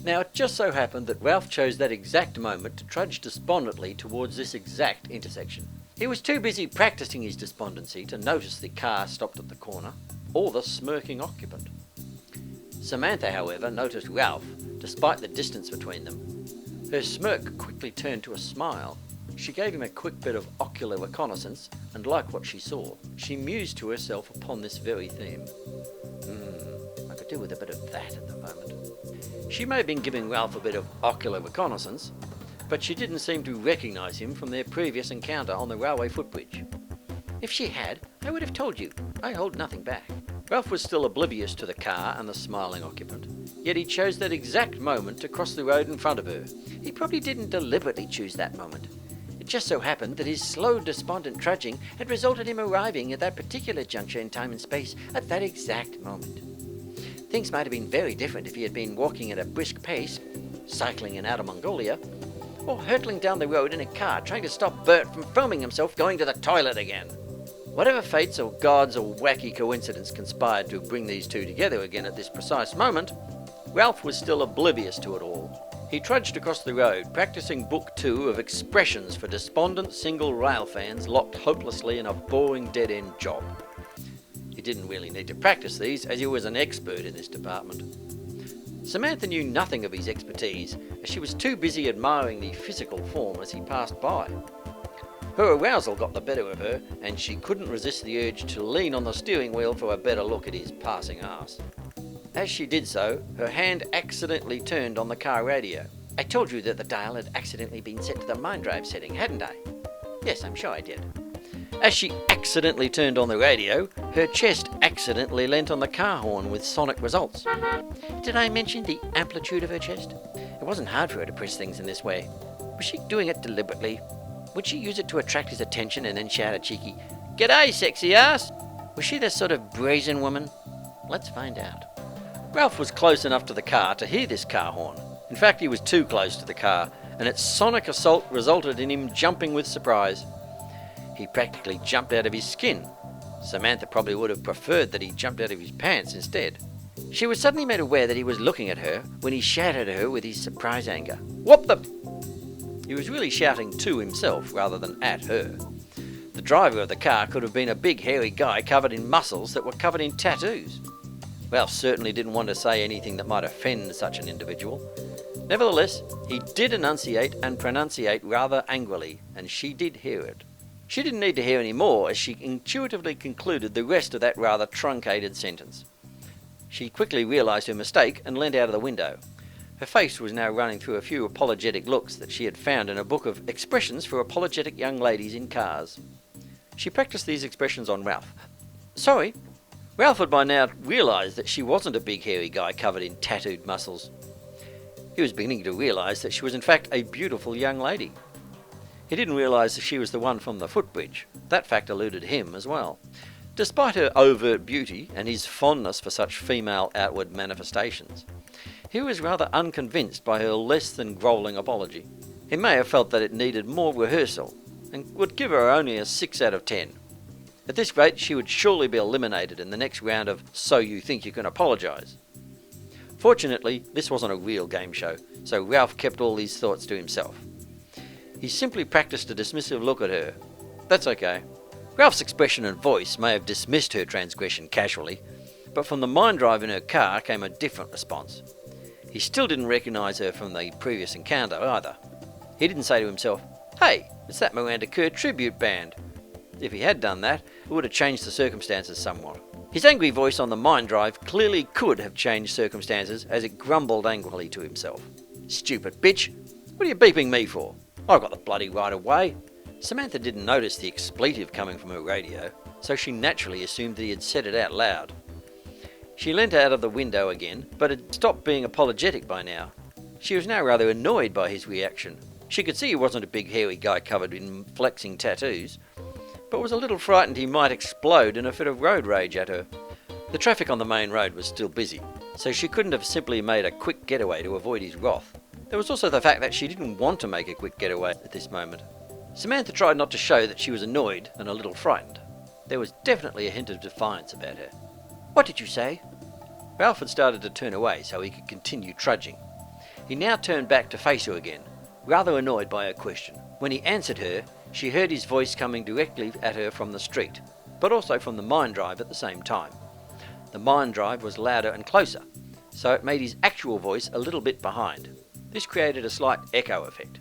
Now it just so happened that Ralph chose that exact moment to trudge despondently towards this exact intersection. He was too busy practising his despondency to notice the car stopped at the corner, or the smirking occupant. Samantha, however, noticed Ralph, despite the distance between them. Her smirk quickly turned to a smile. She gave him a quick bit of ocular reconnaissance, and liked what she saw. She mused to herself upon this very theme. I could do with a bit of that at the moment. She may have been giving Ralph a bit of ocular reconnaissance, but she didn't seem to recognise him from their previous encounter on the railway footbridge. If she had, I would have told you. I hold nothing back. Ralph was still oblivious to the car and the smiling occupant, yet he chose that exact moment to cross the road in front of her. He probably didn't deliberately choose that moment. It just so happened that his slow, despondent trudging had resulted in him arriving at that particular juncture in time and space at that exact moment. Things might have been very different if he had been walking at a brisk pace, cycling in Outer Mongolia, or hurtling down the road in a car trying to stop Bert from filming himself going to the toilet again. Whatever fates or gods or wacky coincidence conspired to bring these two together again at this precise moment, Ralph was still oblivious to it all. He trudged across the road, practising Book 2 of expressions for despondent single rail fans locked hopelessly in a boring dead-end job. He didn't really need to practice these, as he was an expert in this department. Samantha knew nothing of his expertise, as she was too busy admiring the physical form as he passed by. Her arousal got the better of her, and she couldn't resist the urge to lean on the steering wheel for a better look at his passing arse. As she did so, her hand accidentally turned on the car radio. I told you that the dial had accidentally been set to the mind drive setting, hadn't I? Yes, I'm sure I did. As she accidentally turned on the radio, her chest accidentally leant on the car horn with sonic results. Did I mention the amplitude of her chest? It wasn't hard for her to press things in this way. Was she doing it deliberately? Would she use it to attract his attention and then shout a cheeky, "G'day, sexy ass"? Was she this sort of brazen woman? Let's find out. Ralph was close enough to the car to hear this car horn. In fact, he was too close to the car, and its sonic assault resulted in him jumping with surprise. He practically jumped out of his skin. Samantha probably would have preferred that he jumped out of his pants instead. She was suddenly made aware that he was looking at her when he shouted at her with his surprise anger. "What the—" He was really shouting to himself rather than at her. The driver of the car could have been a big hairy guy covered in muscles that were covered in tattoos. Ralph certainly didn't want to say anything that might offend such an individual. Nevertheless, he did enunciate and pronunciate rather angrily, and she did hear it. She didn't need to hear any more, as she intuitively concluded the rest of that rather truncated sentence. She quickly realised her mistake and leant out of the window. Her face was now running through a few apologetic looks that she had found in a book of expressions for apologetic young ladies in cars. She practised these expressions on Ralph. Sorry. Ralph had by now realised that she wasn't a big hairy guy covered in tattooed muscles. He was beginning to realise that she was in fact a beautiful young lady. He didn't realise that she was the one from the footbridge. That fact eluded him as well. Despite her overt beauty and his fondness for such female outward manifestations, he was rather unconvinced by her less than growling apology. He may have felt that it needed more rehearsal, and would give her only a 6 out of 10. At this rate, she would surely be eliminated in the next round of So You Think You Can Apologise. Fortunately, this wasn't a real game show, so Ralph kept all these thoughts to himself. He simply practised a dismissive look at her. That's okay. Ralph's expression and voice may have dismissed her transgression casually, but from the mind drive in her car came a different response. He still didn't recognise her from the previous encounter either. He didn't say to himself, "Hey, it's that Miranda Kerr tribute band." If he had done that, it would have changed the circumstances somewhat. His angry voice on the mind drive clearly could have changed circumstances as it grumbled angrily to himself. "Stupid bitch! What are you beeping me for? I've got the bloody right of way." Samantha didn't notice the expletive coming from her radio, so she naturally assumed that he had said it out loud. She leant out of the window again, but had stopped being apologetic by now. She was now rather annoyed by his reaction. She could see he wasn't a big hairy guy covered in flexing tattoos, but was a little frightened he might explode in a fit of road rage at her. The traffic on the main road was still busy, so she couldn't have simply made a quick getaway to avoid his wrath. There was also the fact that she didn't want to make a quick getaway at this moment. Samantha tried not to show that she was annoyed and a little frightened. There was definitely a hint of defiance about her. "What did you say?" Ralph had started to turn away so he could continue trudging. He now turned back to face her again, rather annoyed by her question. When he answered her, she heard his voice coming directly at her from the street, but also from the mine drive at the same time. The mine drive was louder and closer, so it made his actual voice a little bit behind. This created a slight echo effect.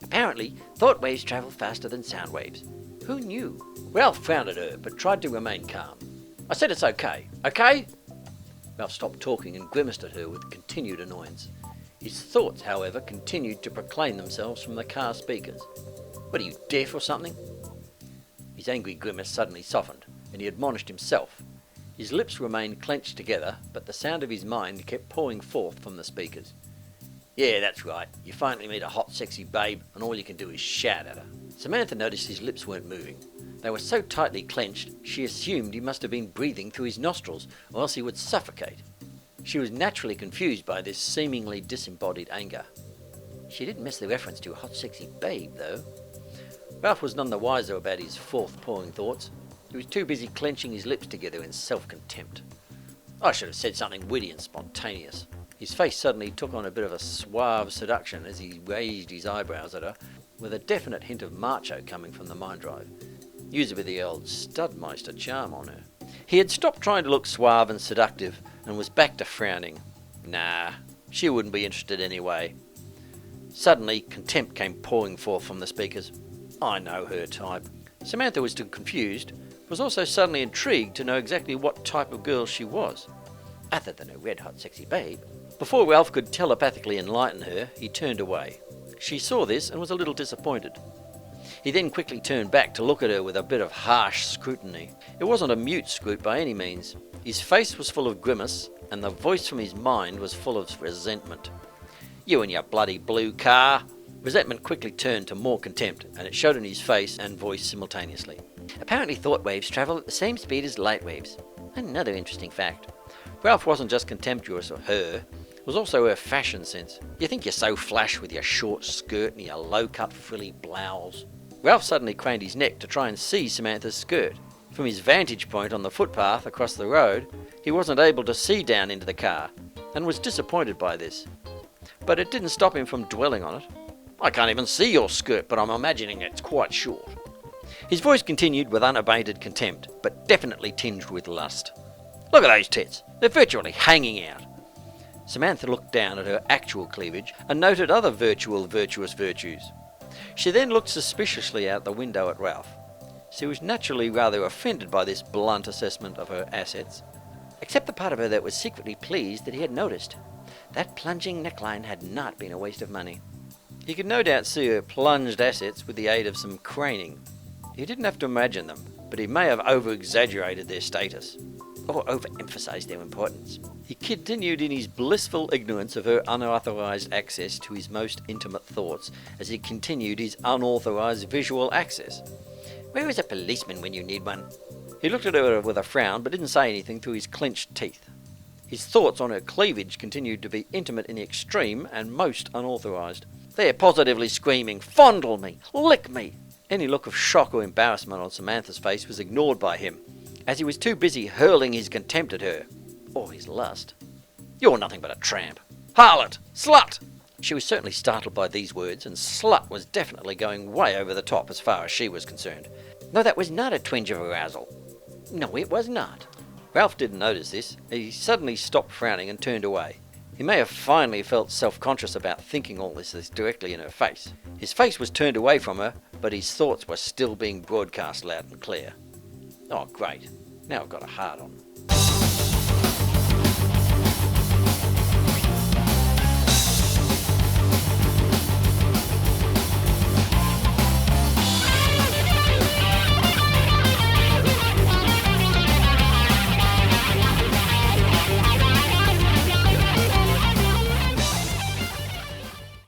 Apparently, thought waves travel faster than sound waves. Who knew? Ralph frowned at her, but tried to remain calm. I said it's okay. Okay? Ralph stopped talking and grimaced at her with continued annoyance. His thoughts, however, continued to proclaim themselves from the car speakers. What, are you deaf or something? His angry grimace suddenly softened, and he admonished himself. His lips remained clenched together, but the sound of his mind kept pouring forth from the speakers. Yeah, that's right. You finally meet a hot, sexy babe, and all you can do is shout at her. Samantha noticed his lips weren't moving. They were so tightly clenched, she assumed he must have been breathing through his nostrils, or else he would suffocate. She was naturally confused by this seemingly disembodied anger. She didn't miss the reference to a hot, sexy babe, though. Ralph was none the wiser about his forth-pouring thoughts. He was too busy clenching his lips together in self-contempt. I should have said something witty and spontaneous. His face suddenly took on a bit of a suave seduction as he raised his eyebrows at her, with a definite hint of macho coming from the mine drive. Used a bit of the old studmeister charm on her. He had stopped trying to look suave and seductive, and was back to frowning. Nah, she wouldn't be interested anyway. Suddenly, contempt came pouring forth from the speakers. I know her type. Samantha was still confused, but was also suddenly intrigued to know exactly what type of girl she was, other than a red-hot sexy babe. Before Ralph could telepathically enlighten her, he turned away. She saw this and was a little disappointed. He then quickly turned back to look at her with a bit of harsh scrutiny. It wasn't a mute scrute by any means. His face was full of grimace, and the voice from his mind was full of resentment. You and your bloody blue car! Resentment quickly turned to more contempt, and it showed in his face and voice simultaneously. Apparently thought waves travel at the same speed as light waves. Another interesting fact. Ralph wasn't just contemptuous of her, it was also her fashion sense. You think you're so flash with your short skirt and your low-cut frilly blouse. Ralph suddenly craned his neck to try and see Samantha's skirt. From his vantage point on the footpath across the road, he wasn't able to see down into the car, and was disappointed by this. But it didn't stop him from dwelling on it. I can't even see your skirt, but I'm imagining it's quite short. His voice continued with unabated contempt, but definitely tinged with lust. Look at those tits. They're virtually hanging out. Samantha looked down at her actual cleavage and noted other virtuous virtues. She then looked suspiciously out the window at Ralph. She was naturally rather offended by this blunt assessment of her assets, except the part of her that was secretly pleased that he had noticed. That plunging neckline had not been a waste of money. He could no doubt see her plunged assets with the aid of some craning. He didn't have to imagine them, but he may have over-exaggerated their status, or overemphasized their importance. He continued in his blissful ignorance of her unauthorized access to his most intimate thoughts as he continued his unauthorized visual access. Where is a policeman when you need one? He looked at her with a frown, but didn't say anything through his clenched teeth. His thoughts on her cleavage continued to be intimate in the extreme and most unauthorized. They're positively screaming, "Fondle me! Lick me!" Any look of shock or embarrassment on Samantha's face was ignored by him, as he was too busy hurling his contempt at her, or his lust. You're nothing but a tramp. Harlot! Slut! She was certainly startled by these words, and slut was definitely going way over the top as far as she was concerned. No, that was not a twinge of arousal. No, it was not. Ralph didn't notice this. He suddenly stopped frowning and turned away. He may have finally felt self-conscious about thinking all this directly in her face. His face was turned away from her, but his thoughts were still being broadcast loud and clear. Oh, great. Now I've got a hard-on.